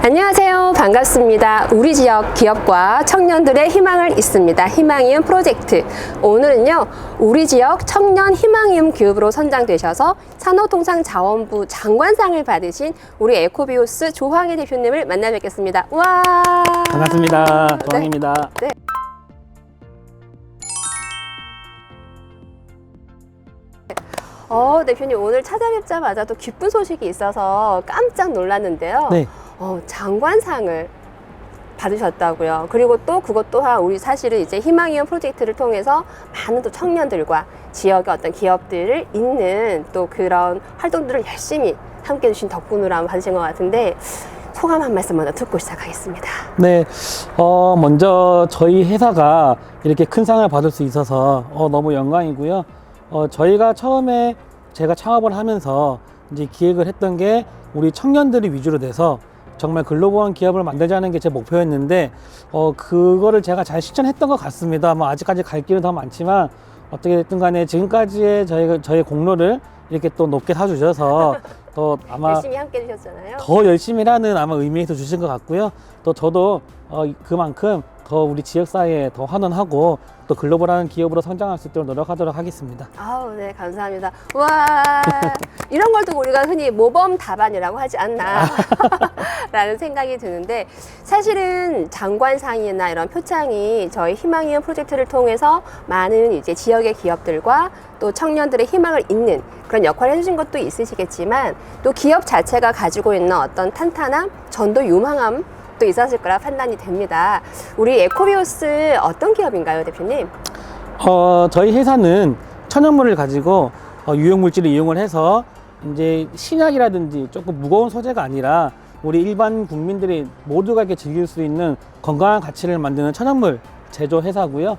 안녕하세요. 반갑습니다. 우리 지역 기업과 청년들의 희망을 잇습니다. 희망이음 프로젝트. 오늘은요, 우리 지역 청년 희망이음 기업으로 선정되셔서 산업통상자원부 장관상을 받으신 우리 에코비오스 조황희 대표님을 만나 뵙겠습니다. 와! 반갑습니다. 조황희입니다. 네. 대표님 오늘 찾아뵙자마자 또 기쁜 소식이 있어서 깜짝 놀랐는데요. 네. 장관상을 받으셨다고요. 그리고 또 그것 또한 우리 사실은 이제 희망이음 프로젝트를 통해서 많은 또 청년들과 지역의 어떤 기업들을 잇는 또 그런 활동들을 열심히 함께 해주신 덕분으로 한번 받으신 것 같은데 소감 한 말씀 먼저 듣고 시작하겠습니다. 네. 먼저 저희 회사가 이렇게 큰 상을 받을 수 있어서 너무 영광이고요. 저희가 처음에 제가 창업을 하면서 이제 기획을 했던 게 우리 청년들이 위주로 돼서 정말 글로벌한 기업을 만들자는 게 제 목표였는데 그거를 제가 잘 실천했던 것 같습니다. 아직까지 갈 길은 더 많지만 어떻게 됐든 간에 지금까지의 저의 공로를 이렇게 또 높게 사주셔서 또 아마 열심히 함께 해주셨잖아요. 더 열심히라는 아마 의미에서 주신 것 같고요. 또 저도 그만큼 더 우리 지역사회에 더 환원하고 또 글로벌한 기업으로 성장할 수 있도록 노력하도록 하겠습니다. 아우, 네, 감사합니다. 와, 이런 걸 또 우리가 흔히 모범 답안이라고 하지 않나 라는 생각이 드는데, 사실은 장관상이나 이런 표창이 저희 희망이음 프로젝트를 통해서 많은 이제 지역의 기업들과 또 청년들의 희망을 잇는 그런 역할을 해주신 것도 있으시겠지만, 또 기업 자체가 가지고 있는 어떤 탄탄함, 전도 유망함 또 있었을 거라 판단이 됩니다. 우리 에코비오스 어떤 기업인가요, 대표님? 저희 회사는 천연물을 가지고 유용물질을 이용을 해서 이제 신약이라든지 조금 무거운 소재가 아니라 우리 일반 국민들이 모두가 이렇게 즐길 수 있는 건강한 가치를 만드는 천연물 제조 회사고요.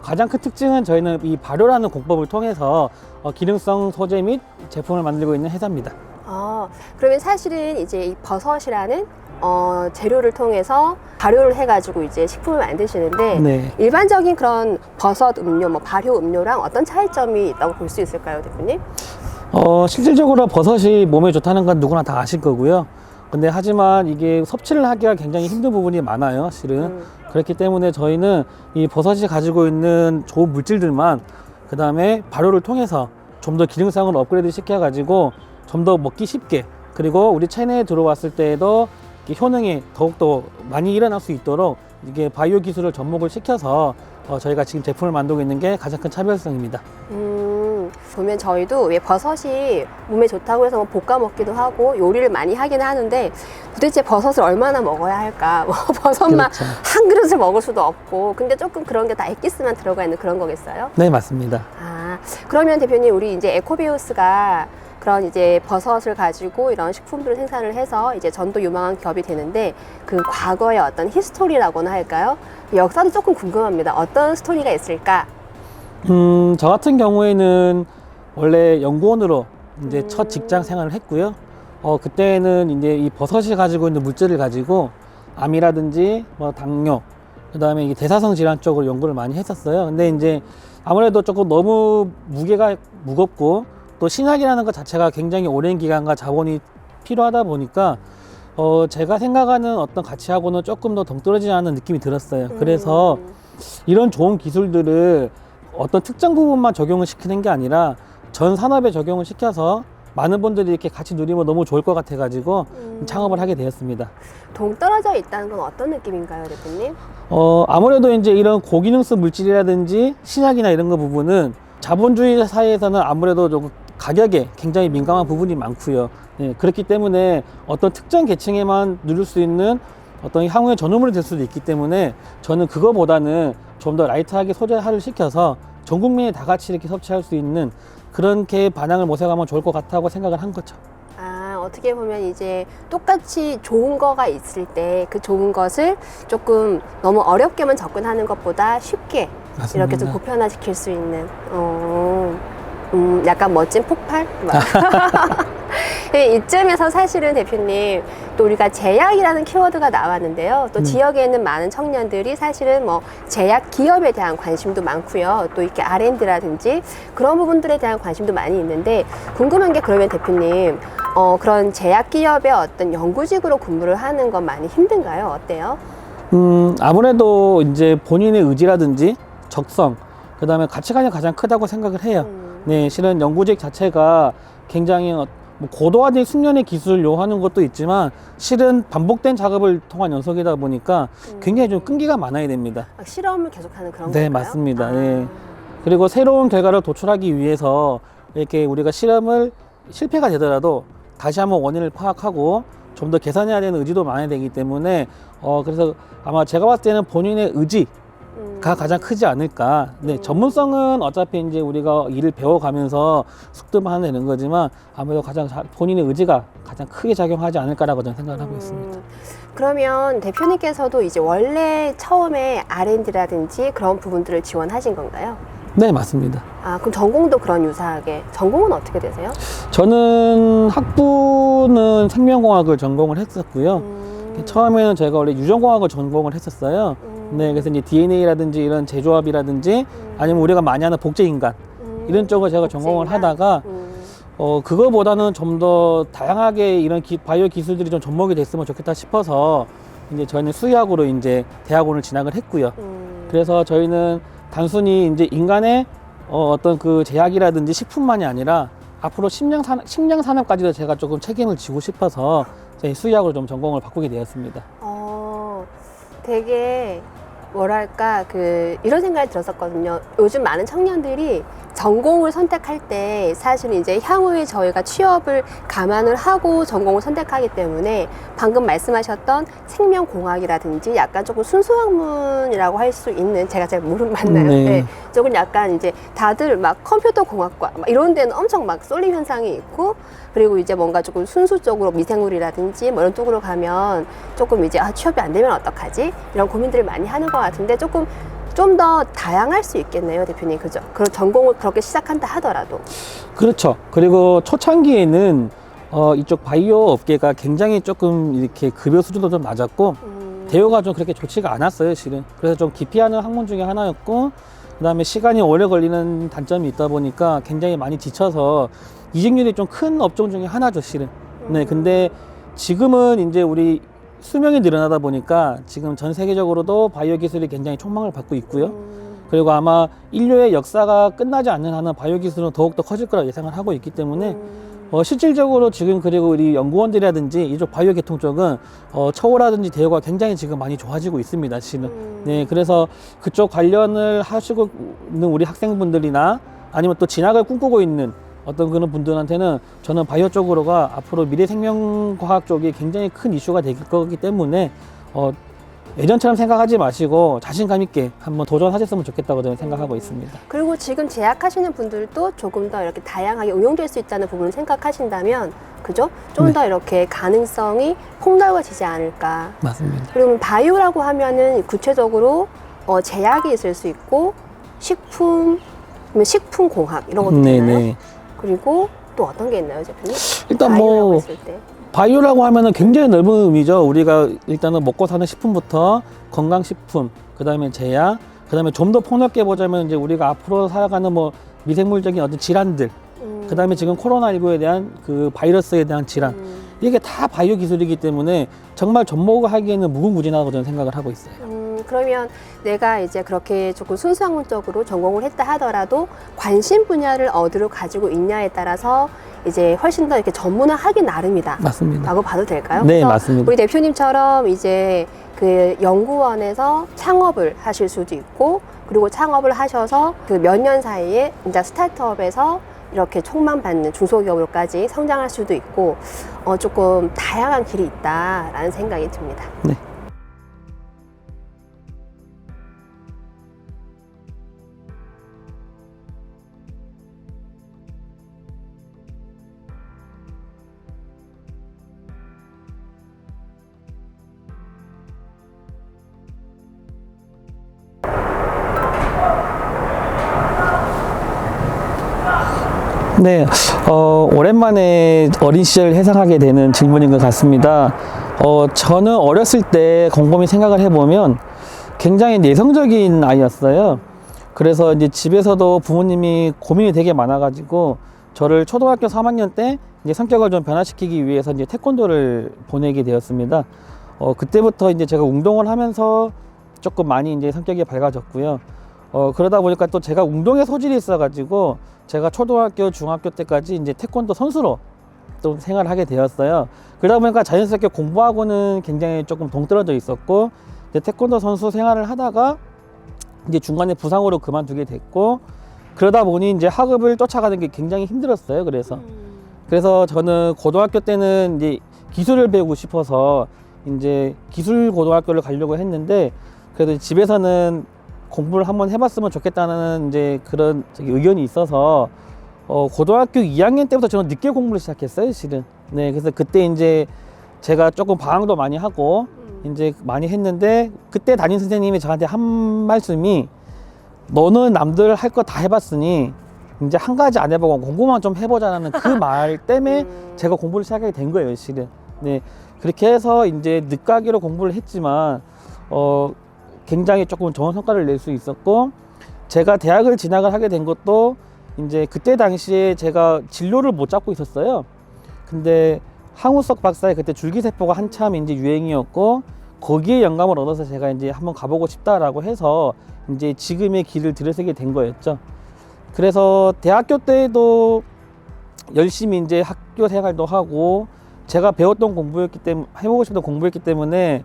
가장 큰 특징은 저희는 이 발효라는 공법을 통해서 기능성 소재 및 제품을 만들고 있는 회사입니다. 그러면 사실은 이제 이 버섯이라는 재료를 통해서 발효를 해가지고 이제 식품을 만드시는데, 네. 일반적인 그런 버섯 음료, 발효 음료랑 어떤 차이점이 있다고 볼 수 있을까요, 대표님? 실질적으로 버섯이 몸에 좋다는 건 누구나 다 아실 거고요. 근데 하지만 이게 섭취를 하기가 굉장히 힘든 부분이 많아요, 실은. 그렇기 때문에 저희는 이 버섯이 가지고 있는 좋은 물질들만 그 다음에 발효를 통해서 좀 더 기능성을 업그레이드 시켜가지고 좀 더 먹기 쉽게, 그리고 우리 체내에 들어왔을 때에도 효능이 더욱더 많이 일어날 수 있도록 이게 바이오 기술을 접목을 시켜서 저희가 지금 제품을 만들고 있는 게 가장 큰 차별성입니다. 보면 저희도 왜 버섯이 몸에 좋다고 해서 볶아 먹기도 하고 요리를 많이 하긴 하는데, 도대체 버섯을 얼마나 먹어야 할까? 버섯만 그렇죠. 한 그릇을 먹을 수도 없고, 근데 조금 그런 게 다 엑기스만 들어가 있는 그런 거겠어요? 네, 맞습니다. 그러면 대표님, 우리 이제 에코비오스가 그런 이제 버섯을 가지고 이런 식품들을 생산을 해서 이제 전도 유망한 기업이 되는데, 그 과거의 어떤 히스토리라고나 할까요? 역사도 조금 궁금합니다. 어떤 스토리가 있을까? 저 같은 경우에는 원래 연구원으로 이제 첫 직장 생활을 했고요. 그때는 이제 이 버섯이 가지고 있는 물질을 가지고 암이라든지 당뇨, 그 다음에 이 대사성 질환 쪽으로 연구를 많이 했었어요. 근데 이제 아무래도 조금 너무 무게가 무겁고 또 신약이라는 것 자체가 굉장히 오랜 기간과 자본이 필요하다 보니까 제가 생각하는 어떤 가치하고는 조금 더 동떨어지지 않은 느낌이 들었어요. 그래서 이런 좋은 기술들을 어떤 특정 부분만 적용을 시키는 게 아니라 전 산업에 적용을 시켜서 많은 분들이 이렇게 같이 누리면 너무 좋을 것 같아가지고 창업을 하게 되었습니다. 동떨어져 있다는 건 어떤 느낌인가요, 대표님? 아무래도 이제 이런 고기능성 물질이라든지 신약이나 이런 거 부분은 자본주의 사회에서는 아무래도 좀 가격에 굉장히 민감한 부분이 많고요. 네, 그렇기 때문에 어떤 특정 계층에만 누릴 수 있는 어떤 향후의 전후물이 될 수도 있기 때문에 저는 그거보다는 좀 더 라이트하게 소재화를 시켜서 전 국민이 다 같이 이렇게 섭취할 수 있는 그렇게 반향을 모색하면 좋을 것 같다고 생각을 한 거죠. 어떻게 보면 이제 똑같이 좋은 거가 있을 때 그 좋은 것을 조금 너무 어렵게만 접근하는 것보다 쉽게 맞습니다. 이렇게 좀 보편화시킬 수 있는 약간 멋진 폭발? 이쯤에서 사실은 대표님 또 우리가 제약이라는 키워드가 나왔는데요. 또 지역에 있는 많은 청년들이 사실은 뭐 제약 기업에 대한 관심도 많고요. 또 이렇게 R&D라든지 그런 부분들에 대한 관심도 많이 있는데 궁금한 게 그러면 대표님 그런 제약 기업의 어떤 연구직으로 근무를 하는 건 많이 힘든가요? 어때요? 아무래도 이제 본인의 의지라든지 적성, 그 다음에 가치관이 가장 크다고 생각을 해요. 네, 실은 연구직 자체가 굉장히 뭐 고도화된 숙련의 기술을 요하는 것도 있지만 실은 반복된 작업을 통한 연속이다 보니까 굉장히 좀 끈기가 많아야 됩니다. 실험을 계속하는 그런 네, 건가요? 맞습니다. 네. 그리고 새로운 결과를 도출하기 위해서 이렇게 우리가 실험을 실패가 되더라도 다시 한번 원인을 파악하고 좀 더 개선해야 되는 의지도 많아야 되기 때문에 그래서 아마 제가 봤을 때는 본인의 의지가 가장 크지 않을까. 네, 전문성은 어차피 이제 우리가 일을 배워가면서 숙달만 하면 되는 거지만 아무래도 본인의 의지가 가장 크게 작용하지 않을까라고 저는 생각을 하고 있습니다. 그러면 대표님께서도 이제 원래 처음에 R&D라든지 그런 부분들을 지원하신 건가요? 네, 맞습니다. 아, 그럼 전공도 그런 유사하게. 전공은 어떻게 되세요? 저는 학부는 생명공학을 전공을 했었고요. 처음에는 제가 원래 유전공학을 전공을 했었어요. 네, 그래서 이제 DNA라든지 이런 제조합이라든지 아니면 우리가 많이 하는 복제인간 이런 쪽을 제가 전공을 하다가 그거보다는 좀 더 다양하게 이런 바이오 기술들이 좀 접목이 됐으면 좋겠다 싶어서 이제 저희는 수의학으로 이제 대학원을 진학을 했고요. 그래서 저희는 단순히 이제 인간의 어떤 그 제약이라든지 식품만이 아니라 앞으로 식량 산업까지도 제가 조금 책임을 지고 싶어서 저희 수의학으로 좀 전공을 바꾸게 되었습니다. 되게 뭐랄까 이런 생각이 들었었거든요. 요즘 많은 청년들이 전공을 선택할 때 사실 이제 향후에 저희가 취업을 감안을 하고 전공을 선택하기 때문에 방금 말씀하셨던 생명공학이라든지 약간 조금 순수학문이라고 할 수 있는 제가 잘 맞나요? 네. 네. 조금 약간 이제 다들 막 컴퓨터 공학과 막 이런 데는 엄청 막 쏠림 현상이 있고 그리고 이제 뭔가 조금 순수 쪽으로 미생물이라든지 뭐 이런 쪽으로 가면 조금 이제 취업이 안 되면 어떡하지? 이런 고민들을 많이 하는 것 같은데 조금 좀 더 다양할 수 있겠네요, 대표님. 그죠? 그런 전공을 그렇게 시작한다 하더라도. 그렇죠. 그리고 초창기에는 이쪽 바이오 업계가 굉장히 조금 이렇게 급여 수준도 좀 낮았고 대우가 좀 그렇게 좋지가 않았어요, 실은. 그래서 좀 기피하는 학문 중에 하나였고 그다음에 시간이 오래 걸리는 단점이 있다 보니까 굉장히 많이 지쳐서 이직률이 좀 큰 업종 중에 하나죠, 실은. 네, 근데 지금은 이제 우리 수명이 늘어나다 보니까 지금 전 세계적으로도 바이오 기술이 굉장히 촉망을 받고 있고요. 그리고 아마 인류의 역사가 끝나지 않는 한은 바이오 기술은 더욱더 커질 거라 예상을 하고 있기 때문에 실질적으로 지금 그리고 우리 연구원들이라든지 이쪽 바이오 계통 쪽은 처우라든지 대우가 굉장히 지금 많이 좋아지고 있습니다, 실은. 네, 그래서 그쪽 관련을 하시고 있는 우리 학생분들이나 아니면 또 진학을 꿈꾸고 있는 어떤 그런 분들한테는 저는 바이오 쪽으로가 앞으로 미래 생명과학 쪽이 굉장히 큰 이슈가 될 거기 때문에 예전처럼 생각하지 마시고 자신감 있게 한번 도전하셨으면 좋겠다고 저는 생각하고 있습니다. 그리고 지금 재학하시는 분들도 조금 더 이렇게 다양하게 응용될 수 있다는 부분을 생각하신다면 그죠? 좀 더 이렇게 가능성이 폭넓어지지 않을까. 맞습니다. 그리고 바이오라고 하면은 구체적으로 제약이 있을 수 있고 식품공학 이런 것도 되나요? 그리고 또 어떤 게 있나요, 대표님? 일단 뭐 바이오라고 하면은 굉장히 넓은 의미죠. 우리가 일단은 먹고 사는 식품부터 건강식품, 그 다음에 제약, 그 다음에 좀 더 폭넓게 보자면 이제 우리가 앞으로 살아가는 뭐 미생물적인 어떤 질환들, 그 다음에 지금 코로나19에 대한 그 바이러스에 대한 질환, 이게 다 바이오 기술이기 때문에 정말 접목하기에는 무궁무진하다고 저는 생각을 하고 있어요. 그러면 내가 이제 그렇게 조금 순수학문적으로 전공을 했다 하더라도 관심 분야를 어디로 가지고 있냐에 따라서 이제 훨씬 더 이렇게 전문화하기 나름이다. 맞습니다. 라고 봐도 될까요? 네, 맞습니다. 우리 대표님처럼 이제 그 연구원에서 창업을 하실 수도 있고, 그리고 창업을 하셔서 그 몇 년 사이에 이제 스타트업에서 이렇게 촉망받는 중소기업으로까지 성장할 수도 있고, 조금 다양한 길이 있다라는 생각이 듭니다. 네. 네, 오랜만에 어린 시절 회상하게 되는 질문인 것 같습니다. 저는 어렸을 때 곰곰이 생각을 해보면 굉장히 내성적인 아이였어요. 그래서 이제 집에서도 부모님이 고민이 되게 많아가지고 저를 초등학교 3학년 때 이제 성격을 좀 변화시키기 위해서 이제 태권도를 보내게 되었습니다. 그때부터 이제 제가 운동을 하면서 조금 많이 이제 성격이 밝아졌고요. 그러다 보니까 또 제가 운동에 소질이 있어가지고 제가 초등학교, 중학교 때까지 이제 태권도 선수로 또 생활을 하게 되었어요. 그러다 보니까 자연스럽게 공부하고는 굉장히 조금 동떨어져 있었고, 이제 태권도 선수 생활을 하다가 이제 중간에 부상으로 그만두게 됐고, 그러다 보니 이제 학업을 쫓아가는 게 굉장히 힘들었어요. 그래서 저는 고등학교 때는 이제 기술을 배우고 싶어서 이제 기술 고등학교를 가려고 했는데, 그래도 집에서는 공부를 한번 해봤으면 좋겠다는 이제 그런 의견이 있어서 고등학교 2학년 때부터 저는 늦게 공부를 시작했어요, 실은. 네, 그래서 그때 이제 제가 조금 방황도 많이 하고 이제 많이 했는데, 그때 담임 선생님이 저한테 한 말씀이, 너는 남들 할 거 다 해봤으니 이제 한 가지 안 해보고 공부만 좀 해보자는 그 말 때문에 제가 공부를 시작하게 된 거예요, 실은. 네, 그렇게 해서 이제 늦가기로 공부를 했지만 굉장히 조금 좋은 성과를 낼 수 있었고, 제가 대학을 진학을 하게 된 것도 이제 그때 당시에 제가 진로를 못 잡고 있었어요. 근데 항우석 박사의 그때 줄기세포가 한참 이제 유행이었고, 거기에 영감을 얻어서 제가 이제 한번 가보고 싶다라고 해서 이제 지금의 길을 들여서게 된 거였죠. 그래서 대학교 때도 열심히 이제 학교 생활도 하고, 제가 배웠던 공부였기 때문에, 해보고 싶던 공부였기 때문에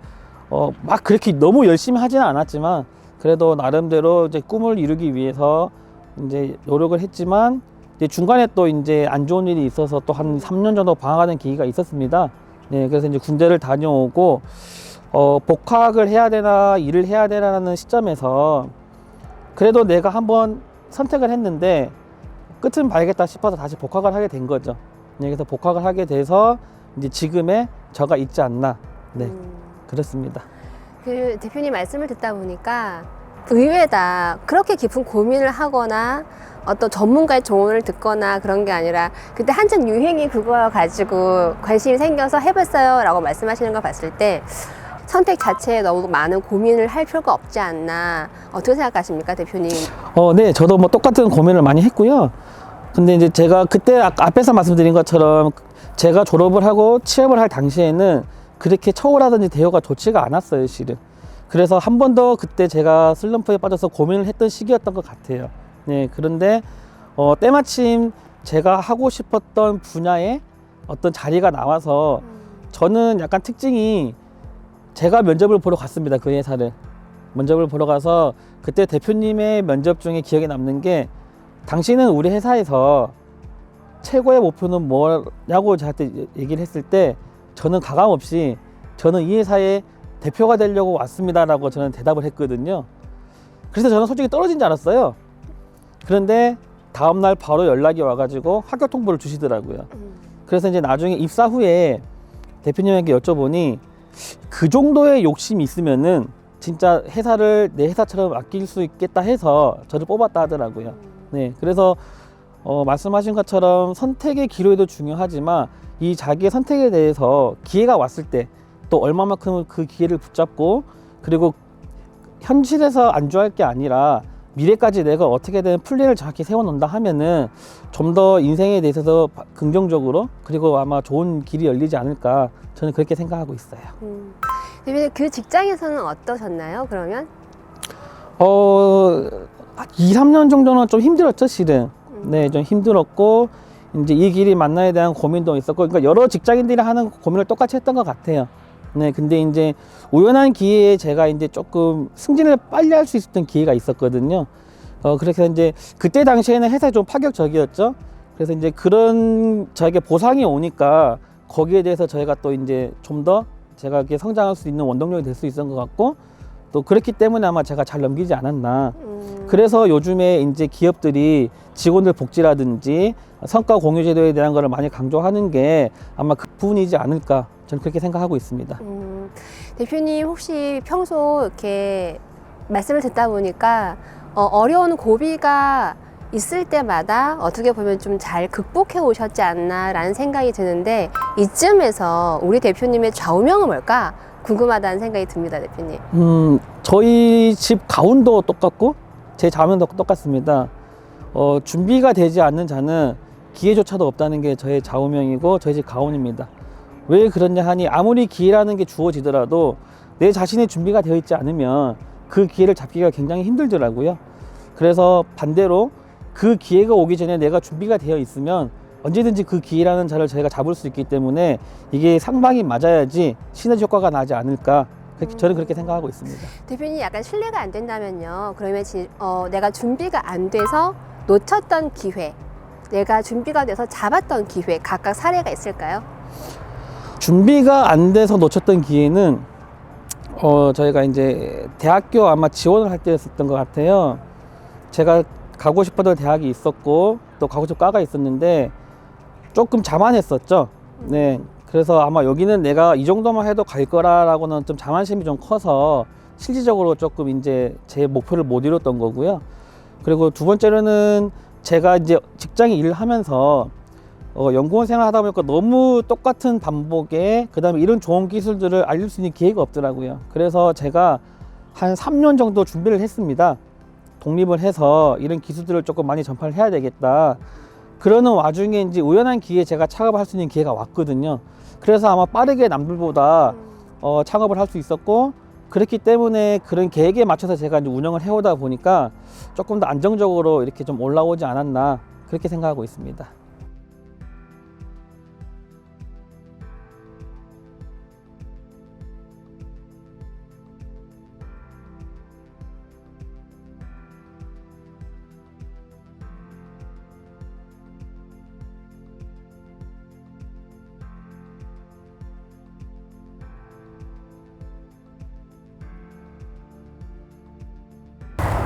막 그렇게 너무 열심히 하지는 않았지만, 그래도 나름대로 이제 꿈을 이루기 위해서 이제 노력을 했지만, 이제 중간에 또 이제 안 좋은 일이 있어서 또 한 3년 정도 방황하는 계기가 있었습니다. 네, 그래서 이제 군대를 다녀오고, 복학을 해야 되나, 일을 해야 되나라는 시점에서 그래도 내가 한번 선택을 했는데 끝은 봐야겠다 싶어서 다시 복학을 하게 된 거죠. 네, 그래서 복학을 하게 돼서 이제 지금의 저가 있지 않나. 네. 그렇습니다. 그 대표님 말씀을 듣다 보니까 의외다. 그렇게 깊은 고민을 하거나 어떤 전문가의 조언을 듣거나 그런 게 아니라, 그때 한창 유행이 그거 가지고 관심이 생겨서 해봤어요 라고 말씀하시는 걸 봤을 때 선택 자체에 너무 많은 고민을 할 필요가 없지 않나. 어떻게 생각하십니까, 대표님? 네, 저도 뭐 똑같은 고민을 많이 했고요. 근데 이제 제가 그때 앞에서 말씀드린 것처럼 제가 졸업을 하고 취업을 할 당시에는 그렇게 처우라든지 대우가 좋지가 않았어요, 실은. 그래서 한 번 더 그때 제가 슬럼프에 빠져서 고민을 했던 시기였던 것 같아요. 네, 그런데 때마침 제가 하고 싶었던 분야에 어떤 자리가 나와서, 저는 약간 특징이, 제가 면접을 보러 갔습니다, 그 회사를. 면접을 보러 가서 그때 대표님의 면접 중에 기억에 남는 게, 당신은 우리 회사에서 최고의 목표는 뭐냐고 저한테 얘기를 했을 때, 저는 가감없이 저는 이 회사의 대표가 되려고 왔습니다라고 저는 대답을 했거든요. 그래서 저는 솔직히 떨어진 줄 알았어요. 그런데 다음날 바로 연락이 와가지고 합격 통보를 주시더라고요. 그래서 이제 나중에 입사 후에 대표님에게 여쭤보니, 그 정도의 욕심이 있으면은 진짜 회사를 내 회사처럼 아낄 수 있겠다 해서 저를 뽑았다 하더라고요. 네, 그래서 말씀하신 것처럼 선택의 기로에도 중요하지만, 이 자기의 선택에 대해서 기회가 왔을 때 또 얼마만큼 그 기회를 붙잡고, 그리고 현실에서 안주할 게 아니라 미래까지 내가 어떻게든 플랜을 정확히 세워놓는다 하면은 좀 더 인생에 대해서 긍정적으로, 그리고 아마 좋은 길이 열리지 않을까, 저는 그렇게 생각하고 있어요. 대표님, 그 직장에서는 어떠셨나요, 그러면? 2, 3년 정도는 좀 힘들었죠, 실은. 네, 좀 힘들었고, 이제 이 길이 맞나에 대한 고민도 있었고, 그러니까 여러 직장인들이 하는 고민을 똑같이 했던 것 같아요. 네, 근데 이제 우연한 기회에 제가 이제 조금 승진을 빨리 할 수 있었던 기회가 있었거든요. 그래서 이제 그때 당시에는 회사에 좀 파격적이었죠. 그래서 이제 그런 저에게 보상이 오니까 거기에 대해서 저희가 또 이제 좀 더 제가 이렇게 성장할 수 있는 원동력이 될 수 있었던 것 같고, 또 그렇기 때문에 아마 제가 잘 넘기지 않았나. 그래서 요즘에 이제 기업들이 직원들 복지라든지 성과 공유 제도에 대한 거를 많이 강조하는 게 아마 그 부분이지 않을까, 저는 그렇게 생각하고 있습니다. 대표님, 혹시 평소 이렇게 말씀을 듣다 보니까 어려운 고비가 있을 때마다 어떻게 보면 좀 잘 극복해 오셨지 않나라는 생각이 드는데 이쯤에서 우리 대표님의 좌우명은 뭘까 궁금하다는 생각이 듭니다, 대표님. 저희 집 가운도 똑같고 제 자문도 똑같습니다. 준비가 되지 않는 자는 기회조차도 없다는 게 저의 좌우명이고 저희 집 가운입니다. 왜 그러냐 하니 아무리 기회라는 게 주어지더라도 내 자신의 준비가 되어 있지 않으면 그 기회를 잡기가 굉장히 힘들더라고요. 그래서 반대로 그 기회가 오기 전에 내가 준비가 되어 있으면 언제든지 그 기회라는 자를 저희가 잡을 수 있기 때문에 이게 상방이 맞아야지 시너지 효과가 나지 않을까, 저는 그렇게 생각하고 있습니다. 대표님 약간 신뢰가 안 된다면요. 그러면 내가 준비가 안 돼서 놓쳤던 기회, 내가 준비가 돼서 잡았던 기회 각각 사례가 있을까요? 준비가 안 돼서 놓쳤던 기회는 저희가 이제 대학교 아마 지원을 할 때였었던 것 같아요. 제가 가고 싶었던 대학이 있었고 또 가고 싶은 과가 있었는데 조금 자만했었죠. 네, 그래서 아마 여기는 내가 이 정도만 해도 갈 거라고는 좀 자만심이 좀 커서 실질적으로 조금 이제 제 목표를 못 이뤘던 거고요. 그리고 두 번째로는 제가 이제 직장에 일을 하면서 연구원 생활 하다 보니까 너무 똑같은 반복에 그다음에 이런 좋은 기술들을 알릴 수 있는 기회가 없더라고요. 그래서 제가 한 3년 정도 준비를 했습니다. 독립을 해서 이런 기술들을 조금 많이 전파를 해야 되겠다. 그러는 와중에 이제 우연한 기회에 제가 창업할 수 있는 기회가 왔거든요. 그래서 아마 빠르게 남들보다 창업을 할 수 있었고, 그렇기 때문에 그런 계획에 맞춰서 제가 이제 운영을 해오다 보니까 조금 더 안정적으로 이렇게 좀 올라오지 않았나, 그렇게 생각하고 있습니다.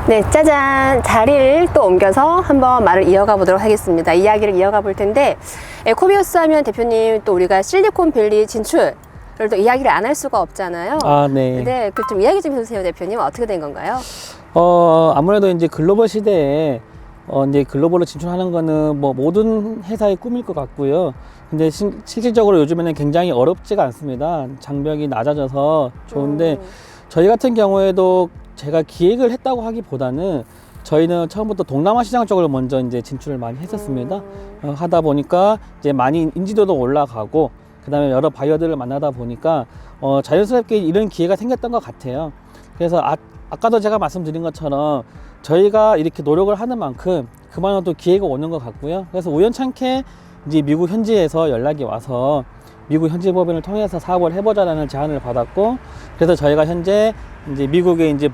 네, 짜잔! 자리를 또 옮겨서 한번 말을 이어가 보도록 하겠습니다. 이야기를 이어가 볼 텐데, 에코비어스 하면 대표님 또 우리가 실리콘밸리 진출을 또 이야기를 안 할 수가 없잖아요. 아, 네. 네, 그 좀 이야기 좀 해주세요, 대표님. 어떻게 된 건가요? 아무래도 이제 글로벌 시대에 이제 글로벌로 진출하는 거는 뭐 모든 회사의 꿈일 것 같고요. 근데 실질적으로 요즘에는 굉장히 어렵지가 않습니다. 장벽이 낮아져서 좋은데, 저희 같은 경우에도 제가 기획을 했다고 하기보다는 저희는 처음부터 동남아 시장 쪽으로 먼저 이제 진출을 많이 했었습니다. 하다 보니까 이제 많이 인지도도 올라가고, 그 다음에 여러 바이어들을 만나다 보니까 자연스럽게 이런 기회가 생겼던 것 같아요. 그래서 아까도 제가 말씀드린 것처럼 저희가 이렇게 노력을 하는 만큼 그만한 또 기회가 오는 것 같고요. 그래서 우연찮게 이제 미국 현지에서 연락이 와서 미국 현지 법인을 통해서 사업을 해보자라는 제안을 받았고, 그래서 저희가 현재 이제 미국의 이제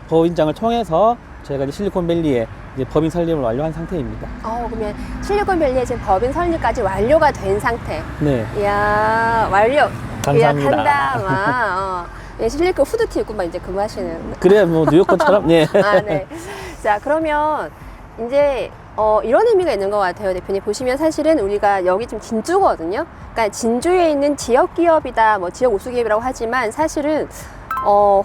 법인장을 통해서 저희가 이제 실리콘밸리에 이제 법인 설립을 완료한 상태입니다. 그러면 실리콘밸리에 지금 법인 설립까지 완료가 된 상태. 네. 이야, 완료. 감사합니다. 예약한다. 예, 실리콘 후드티 입고 막 이제 근무하시는. 그래, 뭐 뉴욕권처럼. 네. 아, 네. 자, 그러면 이제 이런 의미가 있는 것 같아요, 대표님. 보시면 사실은 우리가 여기 지금 진주거든요. 그러니까 진주에 있는 지역 기업이다, 뭐 지역 우수 기업이라고 하지만 사실은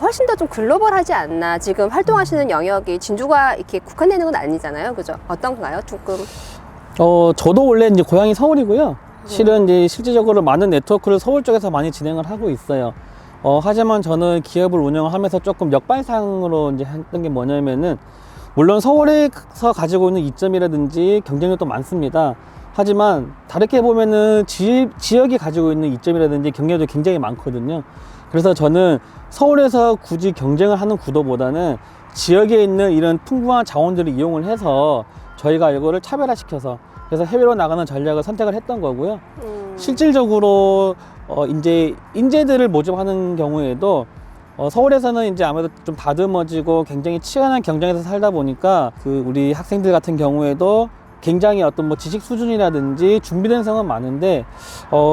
훨씬 더 좀 글로벌하지 않나. 지금 활동하시는 영역이 진주가 이렇게 국한되는 건 아니잖아요, 그죠? 어떤가요, 조금? 저도 원래 이제 고향이 서울이고요. 실은 이제 실질적으로 많은 네트워크를 서울 쪽에서 많이 진행을 하고 있어요. 하지만 저는 기업을 운영하면서 조금 역발상으로 이제 했던 게 뭐냐면은, 물론 서울에서 가지고 있는 이점이라든지 경쟁력도 많습니다. 하지만 다르게 보면은 지역이 가지고 있는 이점이라든지 경쟁력도 굉장히 많거든요. 그래서 저는 서울에서 굳이 경쟁을 하는 구도보다는 지역에 있는 이런 풍부한 자원들을 이용을 해서 저희가 이거를 차별화시켜서 그래서 해외로 나가는 전략을 선택을 했던 거고요. 실질적으로 이제 인재들을 모집하는 경우에도 서울에서는 이제 아무래도 좀 다듬어지고 굉장히 치열한 경쟁에서 살다 보니까 그 우리 학생들 같은 경우에도 굉장히 어떤 뭐 지식 수준이라든지 준비된 성은 많은데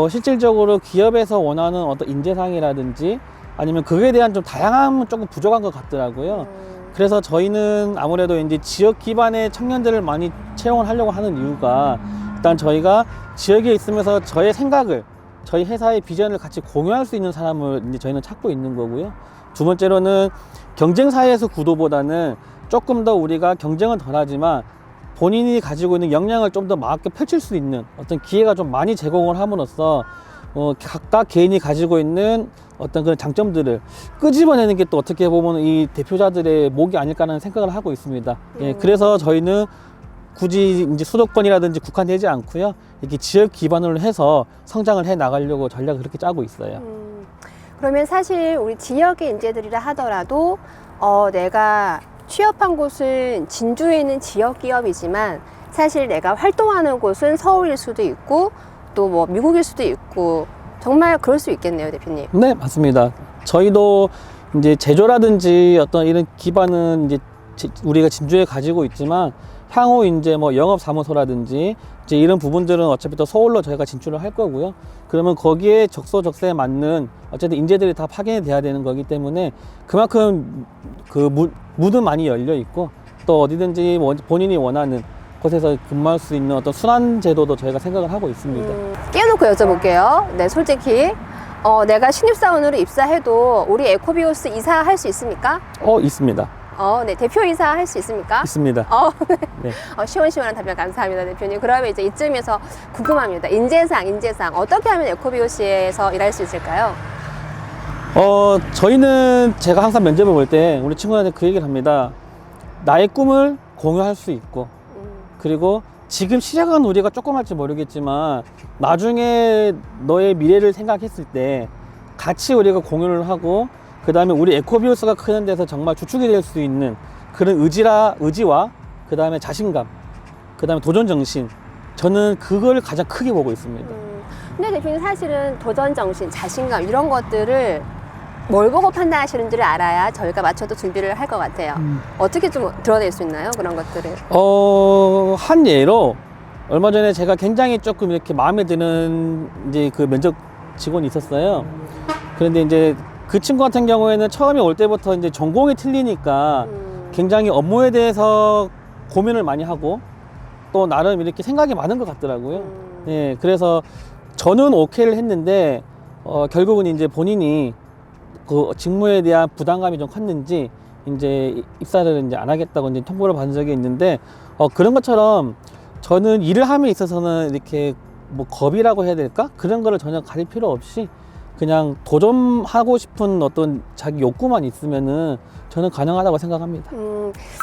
실질적으로 기업에서 원하는 어떤 인재상이라든지 아니면 그에 대한 좀 다양함은 조금 부족한 것 같더라고요. 그래서 저희는 아무래도 이제 지역 기반의 청년들을 많이 채용을 하려고 하는 이유가, 일단 저희가 지역에 있으면서 저의 생각을, 저희 회사의 비전을 같이 공유할 수 있는 사람을 이제 저희는 찾고 있는 거고요. 두 번째로는 경쟁 사회에서 구도보다는 조금 더 우리가 경쟁은 덜하지만 본인이 가지고 있는 역량을 좀 더 마음껏 펼칠 수 있는 어떤 기회가 좀 많이 제공을 함으로써 각각 개인이 가지고 있는 어떤 그런 장점들을 끄집어내는 게 또 어떻게 보면 이 대표자들의 목이 아닐까라는 생각을 하고 있습니다. 예, 그래서 저희는 굳이 이제 수도권이라든지 국한되지 않고요. 이렇게 지역 기반으로 해서 성장을 해 나가려고 전략을 그렇게 짜고 있어요. 그러면 사실 우리 지역의 인재들이라 하더라도 내가 취업한 곳은 진주에 있는 지역 기업이지만 사실 내가 활동하는 곳은 서울일 수도 있고 또 뭐 미국일 수도 있고 정말 그럴 수 있겠네요, 대표님. 네, 맞습니다. 저희도 이제 제조라든지 어떤 이런 기반은 이제 우리가 진주에 가지고 있지만 향후 이제 뭐 영업사무소라든지 이제 이런 부분들은 어차피 또 서울로 저희가 진출을 할 거고요. 그러면 거기에 적소적소에 맞는 어쨌든 인재들이 다 파견이 돼야 되는 거기 때문에 그만큼 그 문은 많이 열려 있고 또 어디든지 본인이 원하는 곳에서 근무할 수 있는 어떤 순환 제도도 저희가 생각을 하고 있습니다. 끼워놓고 여쭤볼게요. 네, 솔직히 내가 신입사원으로 입사해도 우리 에코비오스 이사할 수 있습니까? 있습니다. 네, 대표이사 할 수 있습니까? 있습니다. 네. 네. 시원시원한 답변 감사합니다, 대표님. 그러면 이제 이쯤에서 궁금합니다. 인재상 어떻게 하면 에코비오스에서 일할 수 있을까요? 저희는 제가 항상 면접을 볼 때 우리 친구한테 그 얘기를 합니다. 나의 꿈을 공유할 수 있고 그리고 지금 시작한 우리가 조금 할지 모르겠지만 나중에 너의 미래를 생각했을 때 같이 우리가 공유를 하고 그 다음에 우리 에코비오스가 크는 데서 정말 주축이 될 수 있는 그런 의지와 그 다음에 자신감, 그 다음에 도전정신, 저는 그걸 가장 크게 보고 있습니다. 근데 대표님 사실은 도전정신, 자신감 이런 것들을 뭘 보고 판단하시는지를 알아야 저희가 맞춰도 준비를 할 것 같아요. 어떻게 좀 드러낼 수 있나요? 그런 것들을. 한 예로 얼마 전에 제가 굉장히 조금 이렇게 마음에 드는 이제 그 면접 직원이 있었어요. 그런데 이제 그 친구 같은 경우에는 처음에 올 때부터 이제 전공이 틀리니까 굉장히 업무에 대해서 고민을 많이 하고 또 나름 이렇게 생각이 많은 것 같더라고요. 예, 그래서 저는 오케이를 했는데 결국은 이제 본인이 그 직무에 대한 부담감이 좀 컸는지 이제 입사를 이제 안 하겠다고 이제 통보를 받은 적이 있는데 그런 것처럼 저는 일을 함에 있어서는 이렇게 뭐 겁이라고 해야 될까? 그런 거를 전혀 가릴 필요 없이 그냥 도전하고 싶은 어떤 자기 욕구만 있으면은 저는 가능하다고 생각합니다.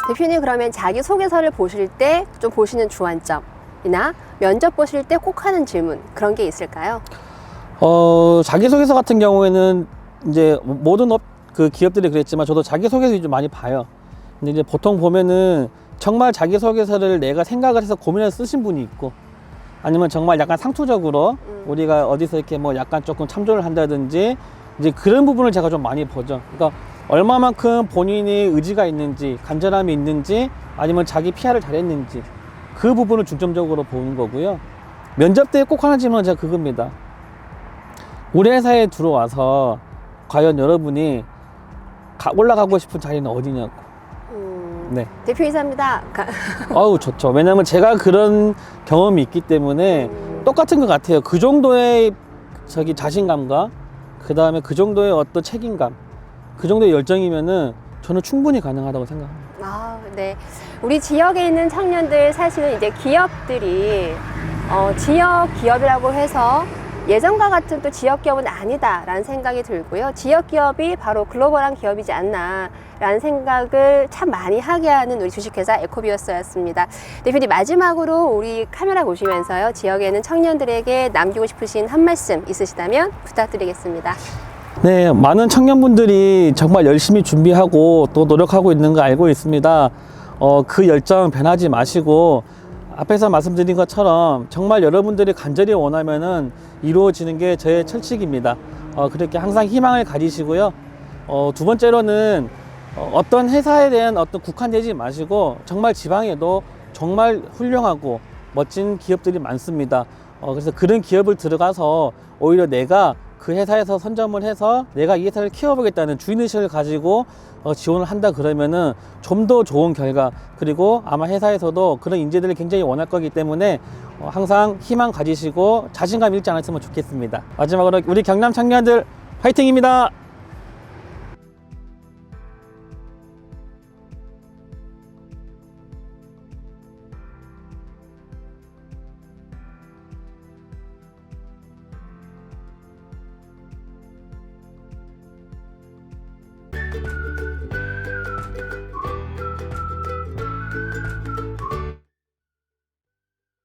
대표님 그러면 자기소개서를 보실 때 좀 보시는 주안점이나 면접 보실 때 꼭 하는 질문 그런 게 있을까요? 자기소개서 같은 경우에는 이제 모든 그 기업들이 그랬지만 저도 자기소개서 좀 많이 봐요. 근데 이제 보통 보면은 정말 자기소개서를 내가 생각을 해서 고민해서 쓰신 분이 있고 아니면 정말 약간 상투적으로 우리가 어디서 이렇게 뭐 약간 조금 참조를 한다든지 이제 그런 부분을 제가 좀 많이 보죠. 그러니까 얼마만큼 본인이 의지가 있는지 간절함이 있는지 아니면 자기 PR을 잘했는지 그 부분을 중점적으로 보는 거고요. 면접 때 꼭 하는 질문은 제가 그겁니다. 우리 회사에 들어와서 과연 여러분이 올라가고 싶은 자리는 어디냐고. 네. 대표이사입니다. 아우 좋죠. 왜냐면 제가 그런 경험이 있기 때문에 똑같은 것 같아요. 그 정도의 자신감과 그 다음에 그 정도의 어떤 책임감, 그 정도의 열정이면은 저는 충분히 가능하다고 생각합니다. 네. 우리 지역에 있는 청년들 사실은 이제 기업들이 지역 기업이라고 해서 예전과 같은 또 지역 기업은 아니다라는 생각이 들고요. 지역 기업이 바로 글로벌한 기업이지 않나라는 생각을 참 많이 하게 하는 우리 주식회사 에코비오스였습니다. 대표님 마지막으로 우리 카메라 보시면서요. 지역에 있는 청년들에게 남기고 싶으신 한 말씀 있으시다면 부탁드리겠습니다. 네, 많은 청년분들이 정말 열심히 준비하고 또 노력하고 있는 거 알고 있습니다. 그 열정 변하지 마시고 앞에서 말씀드린 것처럼 정말 여러분들이 간절히 원하면은 이루어지는 게 저의 철칙입니다. 그렇게 항상 희망을 가지시고요. 두 번째로는 어떤 회사에 대한 어떤 국한되지 마시고 정말 지방에도 정말 훌륭하고 멋진 기업들이 많습니다. 그래서 그런 기업을 들어가서 오히려 내가 그 회사에서 선점을 해서 내가 이 회사를 키워보겠다는 주인의식을 가지고 지원을 한다 그러면은 좀 더 좋은 결과 그리고 아마 회사에서도 그런 인재들을 굉장히 원할 거기 때문에 항상 희망 가지시고 자신감 잃지 않았으면 좋겠습니다. 마지막으로 우리 경남 청년들 화이팅입니다.